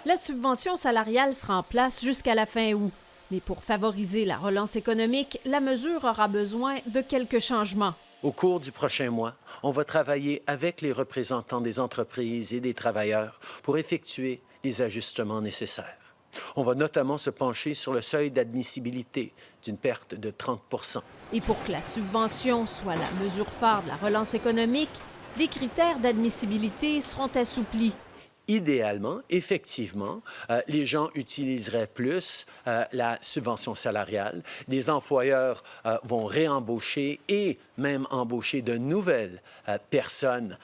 La subvention salariale sera en place jusqu'à la fin août. Mais pour favoriser la relance économique, la mesure aura besoin de quelques changements. Au cours du prochain mois, on va travailler avec les représentants des entreprises et des travailleurs pour effectuer les ajustements nécessaires. On va notamment se pencher sur le seuil d'admissibilité d'une perte de 30 %. Et pour que la subvention soit la mesure phare de la relance économique, des critères d'admissibilité seront assouplis. Idéalement, effectivement, les gens utiliseraient plus la subvention salariale. Des employeurs vont réembaucher et même embaucher de nouvelles personnes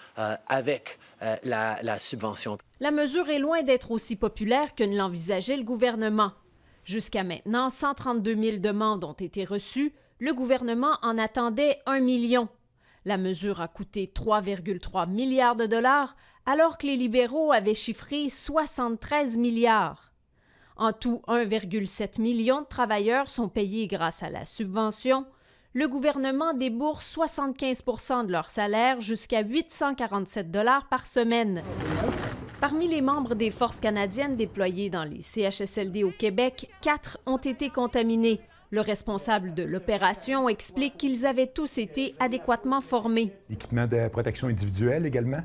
avec la subvention. La mesure est loin d'être aussi populaire que ne l'envisageait le gouvernement. Jusqu'à maintenant, 132 000 demandes ont été reçues. Le gouvernement en attendait 1 million. La mesure a coûté 3,3 milliards de dollars, alors que les libéraux avaient chiffré 73 milliards. En tout, 1,7 million de travailleurs sont payés grâce à la subvention. Le gouvernement débourse 75 % de leur salaire jusqu'à 847 $ par semaine. Parmi les membres des forces canadiennes déployées dans les CHSLD au Québec, 4 ont été contaminés. Le responsable de l'opération explique qu'ils avaient tous été adéquatement formés. L'équipement de protection individuelle également,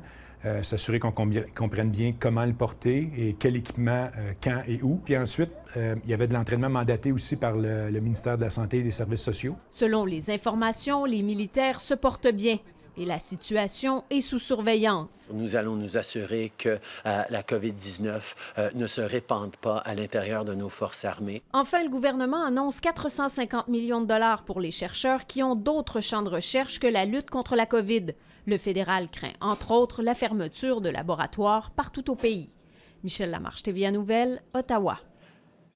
s'assurer qu'on comprenne bien comment le porter et quel équipement, quand et où. Puis ensuite, il y avait de l'entraînement mandaté aussi par le ministère de la Santé et des Services sociaux. Selon les informations, les militaires se portent bien et la situation est sous surveillance. Nous allons nous assurer que la COVID-19 ne se répande pas à l'intérieur de nos forces armées. Enfin, le gouvernement annonce 450 millions de dollars pour les chercheurs qui ont d'autres champs de recherche que la lutte contre la COVID. Le fédéral craint, entre autres, la fermeture de laboratoires partout au pays. Michèle Lamarche, TVA Nouvelles, Ottawa.